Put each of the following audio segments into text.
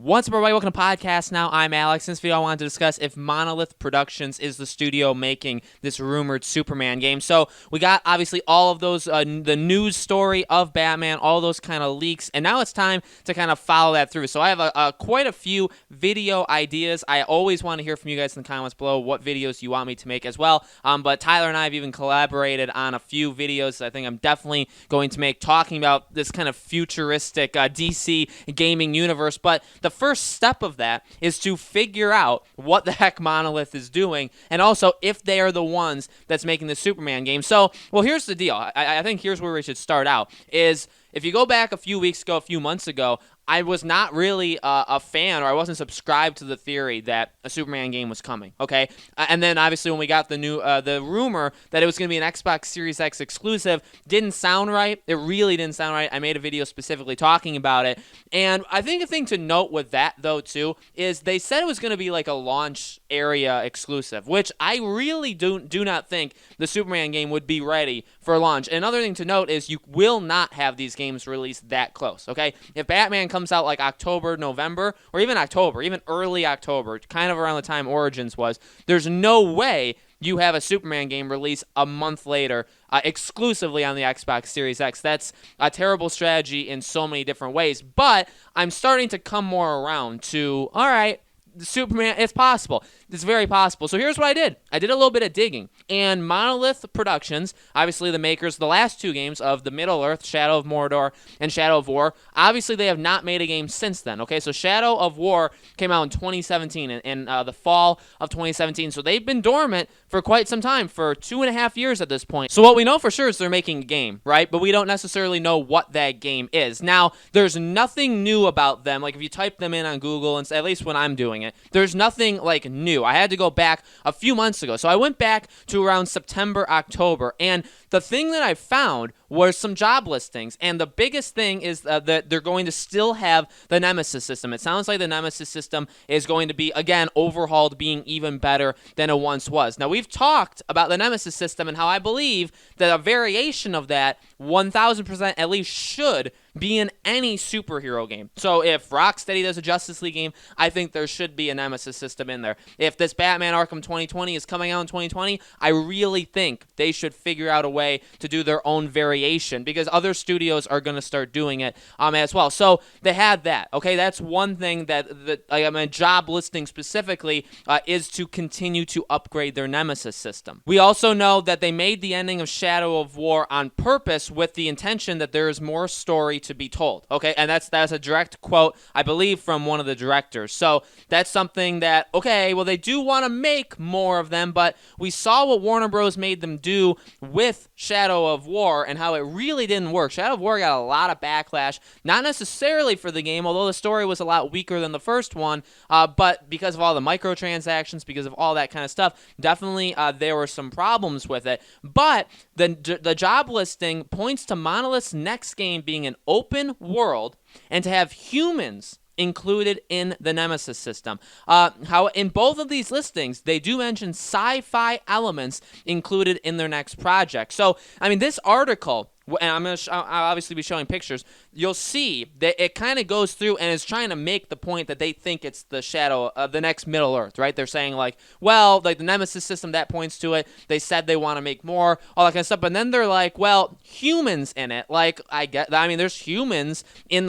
What's up, everybody? Welcome to Podcast Now. I'm Alex. In this video, I wanted to discuss if Monolith Productions is the studio making this rumored Superman game. So we got, obviously, all of those, the news story of Batman, all those kind of leaks, and now it's time to kind of follow that through. So I have quite a few video ideas. I always want to hear from you guys in the comments below what videos you want me to make as well. But Tyler and I have even collaborated on a few videos I think I'm definitely going to make talking about this kind of futuristic DC gaming universe. But the first step of that is to figure out what the heck Monolith is doing, and also if they are the ones that's making the Superman game. So, well, here's the deal. I think here's where we should start out, is if you go back a few weeks ago, a few months ago, I was not really a fan, or I wasn't subscribed to the theory that a Superman game was coming, okay? And then, obviously, when we got the rumor that it was going to be an Xbox Series X exclusive, didn't sound right. It really didn't sound right. I made a video specifically talking about it. And I think a thing to note with that, though, too, is they said it was going to be like a launch area exclusive, which I really do not think the Superman game would be ready for launch. And another thing to note is you will not have these games released that close, okay? If Batman comes out like October, November, or even October, even early October, kind of around the time Origins was, there's no way you have a Superman game release a month later exclusively on the Xbox Series X. That's a terrible strategy in so many different ways, but I'm starting to come more around to, all right, the Superman, it's possible. It's very possible. So here's what I did. I did a little bit of digging. And Monolith Productions, obviously the makers of the last two games of the Middle-earth, Shadow of Mordor and Shadow of War, obviously they have not made a game since then. Okay, so Shadow of War came out in 2017, in the fall of 2017. So they've been dormant for quite some time, for 2.5 years at this point. So what we know for sure is they're making a game, right? But we don't necessarily know what that game is. Now, there's nothing new about them. Like if you type them in on Google, and at least when I'm doing it, there's nothing like new. I had to go back a few months ago. So I went back to around September, October, and the thing that I found was some job listings, and the biggest thing is that they're going to still have the Nemesis system. It sounds like the Nemesis system is going to be, again, overhauled, being even better than it once was. Now, we've talked about the Nemesis system and how I believe that a variation of that 1,000% at least should be in any superhero game. So if Rocksteady does a Justice League game, I think there should be a Nemesis system in there. If this Batman Arkham 2020 is coming out in 2020, I really think they should figure out a way to do their own variation, because other studios are going to start doing it as well. So they had that. Okay, that's one thing that job listing specifically is to continue to upgrade their Nemesis system. We also know that they made the ending of Shadow of War on purpose with the intention that there is more story to be told. Okay, and that's a direct quote, I believe, from one of the directors. So that's something that, okay, well, they do want to make more of them, but we saw what Warner Bros. Made them do with Shadow of War and how it really didn't work. Shadow of War got a lot of backlash, not necessarily for the game, although the story was a lot weaker than the first one, but because of all the microtransactions, because of all that kind of stuff, definitely there were some problems with it. But the job listing points to Monolith's next game being an open world and to have humans included in the Nemesis system. How in both of these listings, they do mention sci-fi elements included in their next project. So, I mean, this article, and I'll obviously be showing pictures, you'll see that it kind of goes through and is trying to make the point that they think it's the Shadow of the next Middle-earth, right? They're saying, like, well, like the Nemesis system, that points to it. They said they want to make more, all that kind of stuff. But then they're like, well, humans in it. Like, there's humans in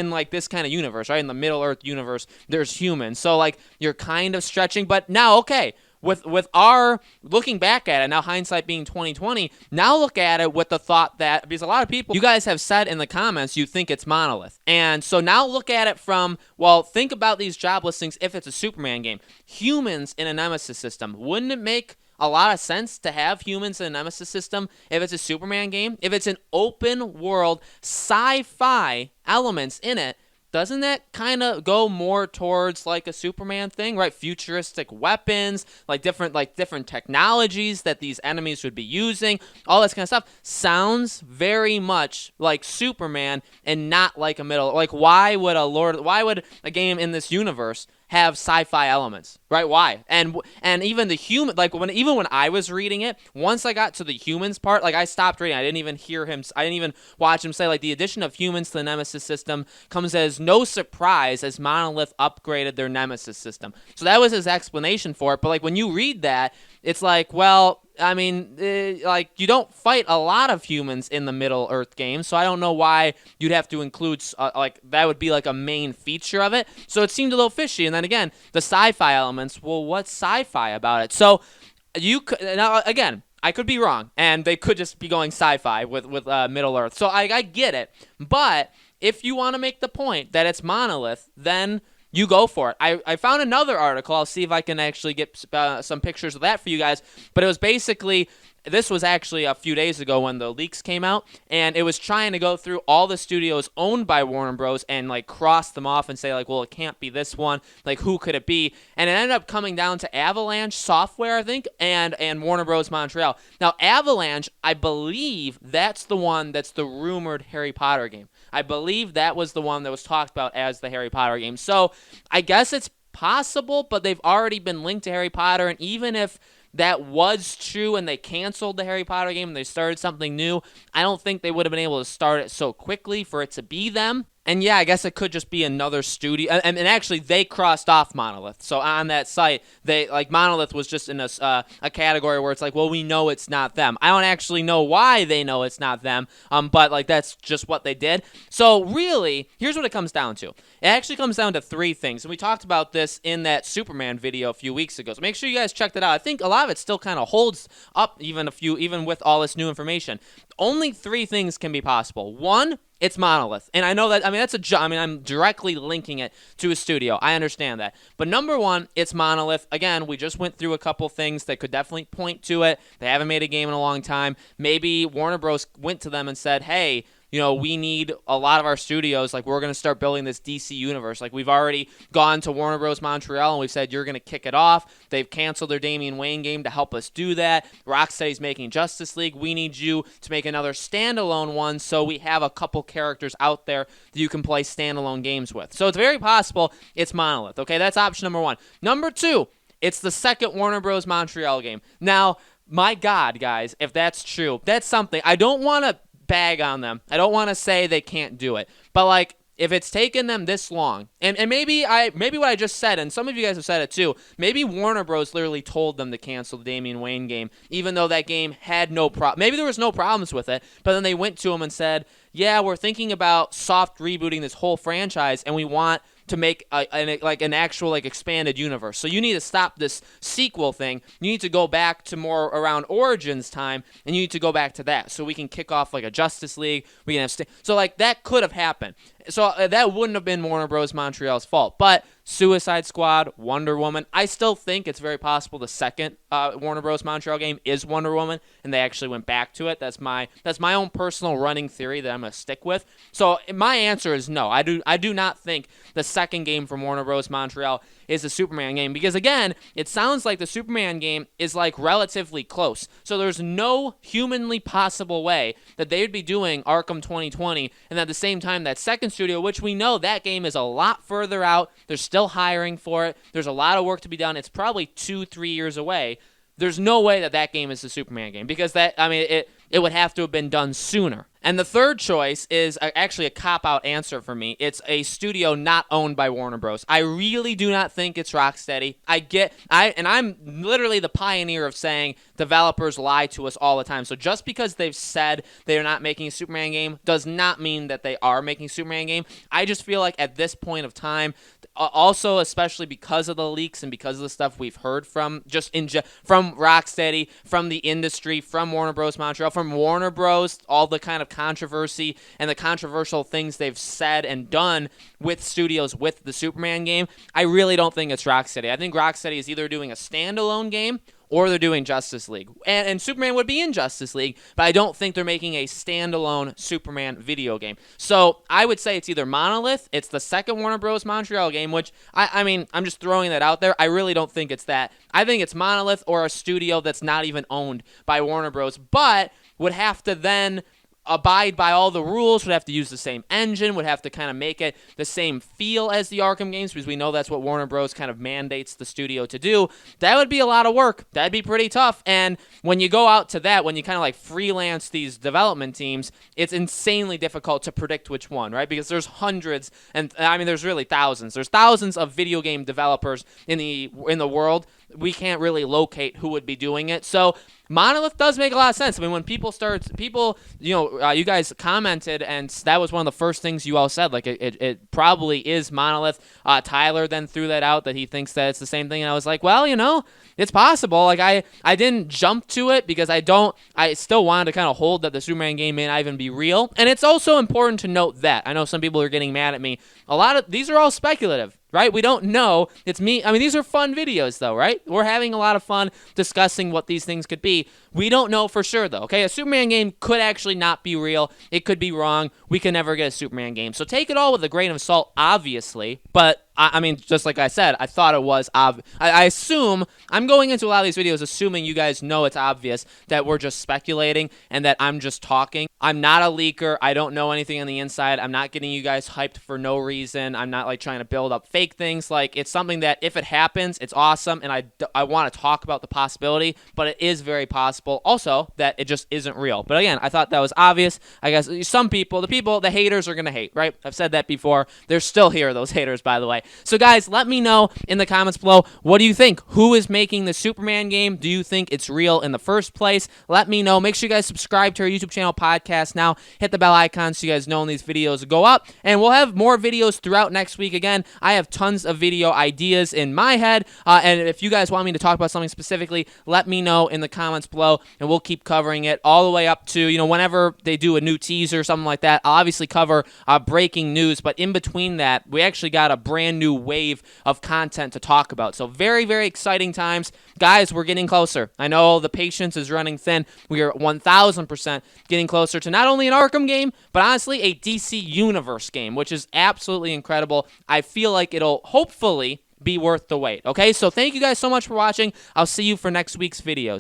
like this kind of universe, right? In the Middle-earth universe, there's humans. So, like, you're kind of stretching. But now, okay, with our looking back at it, now hindsight being 2020, now look at it with the thought that, because a lot of people, you guys have said in the comments you think it's Monolith. And so now look at it from, well, think about these job listings if it's a Superman game. Humans in a Nemesis system. Wouldn't it make a lot of sense to have humans in a Nemesis system if it's a Superman game? If it's an open world, sci-fi elements in it, doesn't that kind of go more towards like a Superman thing, right? Futuristic weapons, like different technologies that these enemies would be using, all this kind of stuff sounds very much like Superman and not like a middle. Like, why would a game in this universe have sci-fi elements, right? Why? And even the human, like when I was reading it, once I got to the humans part, like I stopped reading. I didn't even hear him. I didn't even watch him say like the addition of humans to the Nemesis system comes as no surprise as Monolith upgraded their Nemesis system. So that was his explanation for it. But like when you read that, it's like, well, I mean, like, you don't fight a lot of humans in the Middle Earth game, so I don't know why you'd have to include, like, that would be, like, a main feature of it. So it seemed a little fishy. And then, again, the sci-fi elements, well, what's sci-fi about it? So you could, now, again, I could be wrong, and they could just be going sci-fi with Middle Earth. So I get it. But if you want to make the point that it's Monolith, then you go for it. I found another article. I'll see if I can actually get some pictures of that for you guys. But it was basically, this was actually a few days ago when the leaks came out, and it was trying to go through all the studios owned by Warner Bros. And like cross them off and say like, well, it can't be this one. Like, who could it be? And it ended up coming down to Avalanche Software, I think, and Warner Bros. Montreal. Now, Avalanche, I believe that's the one that's the rumored Harry Potter game. I believe that was the one that was talked about as the Harry Potter game. So I guess it's possible, but they've already been linked to Harry Potter, and even if that was true and they canceled the Harry Potter game and they started something new, I don't think they would have been able to start it so quickly for it to be them. And yeah, I guess it could just be another studio. And actually, they crossed off Monolith. So on that site, they like Monolith was just in a category where it's like, well, we know it's not them. I don't actually know why they know it's not them, but like that's just what they did. So really, here's what it comes down to. It actually comes down to three things. And we talked about this in that Superman video a few weeks ago. So make sure you guys check that out. I think a lot of it still kind of holds up even with all this new information. Only three things can be possible. One, it's Monolith. And I know that, I'm directly linking it to a studio. I understand that. But number one, it's Monolith. Again, we just went through a couple things that could definitely point to it. They haven't made a game in a long time. Maybe Warner Bros. Went to them and said, hey, you know, we need a lot of our studios, like, we're going to start building this DC universe. Like, we've already gone to Warner Bros. Montreal, and we've said, you're going to kick it off. They've canceled their Damian Wayne game to help us do that. Rocksteady's making Justice League. We need you to make another standalone one so we have a couple characters out there that you can play standalone games with. So it's very possible it's Monolith. Okay, that's option number one. Number two, it's the second Warner Bros. Montreal game. Now, my God, guys, if that's true, that's something. I don't want to bag on them. I don't want to say they can't do it. But, like, if it's taken them this long, and maybe what I just said, and some of you guys have said it too, maybe Warner Bros. Literally told them to cancel the Damian Wayne game, even though that game had no problem. Maybe there was no problems with it, but then they went to him and said, yeah, we're thinking about soft rebooting this whole franchise, and we want to make an actual expanded universe. So you need to stop this sequel thing. You need to go back to more around Origins time, and you need to go back to that so we can kick off like a Justice League. We can have so like that could have happened. So that wouldn't have been Warner Bros. Montreal's fault. But Suicide Squad, Wonder Woman, I still think it's very possible the second Warner Bros. Montreal game is Wonder Woman, and they actually went back to it. That's my own personal running theory that I'm going to stick with. So my answer is no. I do not think the second game from Warner Bros. Montreal is a Superman game, because again, it sounds like the Superman game is like relatively close. So there's no humanly possible way that they would be doing Arkham 2020 and at the same time that second studio, which we know that game is a lot further out. They're still hiring for it. There's a lot of work to be done. It's probably 2-3 years away. There's no way that game is the Superman game, because it would have to have been done sooner. And the third choice is actually a cop-out answer for me. It's a studio not owned by Warner Bros. I really do not think it's Rocksteady. I'm literally the pioneer of saying developers lie to us all the time. So just because they've said they're not making a Superman game does not mean that they are making a Superman game. I just feel like at this point of time, also especially because of the leaks and because of the stuff we've heard from Rocksteady, from the industry, from Warner Bros. Montreal, from Warner Bros., all the kind of controversy and the controversial things they've said and done with studios with the Superman game, I really don't think it's Rocksteady. I think Rocksteady is either doing a standalone game or they're doing Justice League. And Superman would be in Justice League, but I don't think they're making a standalone Superman video game. So I would say it's either Monolith, it's the second Warner Bros. Montreal game, which, I'm just throwing that out there. I really don't think it's that. I think it's Monolith or a studio that's not even owned by Warner Bros., but would have to then abide by all the rules, would have to use the same engine, would have to kind of make it the same feel as the Arkham games, because we know that's what Warner Bros. Kind of mandates the studio to do. That would be a lot of work. That'd be pretty tough. And when you go out to that, when you kind of like freelance these development teams, it's insanely difficult to predict which one, right? Because there's hundreds, and I mean, there's really thousands. There's thousands of video game developers in the world. We can't really locate who would be doing it. So Monolith does make a lot of sense. I mean, when people, you guys commented, and that was one of the first things you all said. Like, it probably is Monolith. Tyler then threw that out, that he thinks that it's the same thing. And I was like, well, it's possible. Like, I didn't jump to it because I still wanted to kind of hold that the Superman game may not even be real. And it's also important to note that. I know some people are getting mad at me. A lot of these are all speculative, right? We don't know. It's me. I mean, these are fun videos, though, right? We're having a lot of fun discussing what these things could be. We don't know for sure, though, okay? A Superman game could actually not be real. It could be wrong. We can never get a Superman game. So take it all with a grain of salt, obviously. But, I mean, just like I said, I thought it was obvious. I assume, I'm going into a lot of these videos assuming you guys know it's obvious that we're just speculating and that I'm just talking. I'm not a leaker. I don't know anything on the inside. I'm not getting you guys hyped for no reason. I'm not, like, trying to build up fake things. Like, it's something that if it happens, it's awesome, and I want to talk about the possibility, but it is very possible also that it just isn't real. But again, I thought that was obvious. I guess some people, the haters are going to hate, right? I've said that before. They're still here, those haters, by the way. So guys, let me know in the comments below, what do you think? Who is making the Superman game? Do you think it's real in the first place? Let me know. Make sure you guys subscribe to our YouTube channel, Podcast Now. Hit the bell icon so you guys know when these videos go up. And we'll have more videos throughout next week. Again, I have tons of video ideas in my head. And if you guys want me to talk about something specifically, let me know in the comments below, and we'll keep covering it all the way up to, whenever they do a new teaser or something like that. I'll obviously cover breaking news, but in between that, we actually got a brand new wave of content to talk about. So very, very exciting times. Guys, we're getting closer. I know the patience is running thin. We are 1,000% getting closer to not only an Arkham game, but honestly a DC Universe game, which is absolutely incredible. I feel like it'll hopefully be worth the wait. Okay, so thank you guys so much for watching. I'll see you for next week's videos.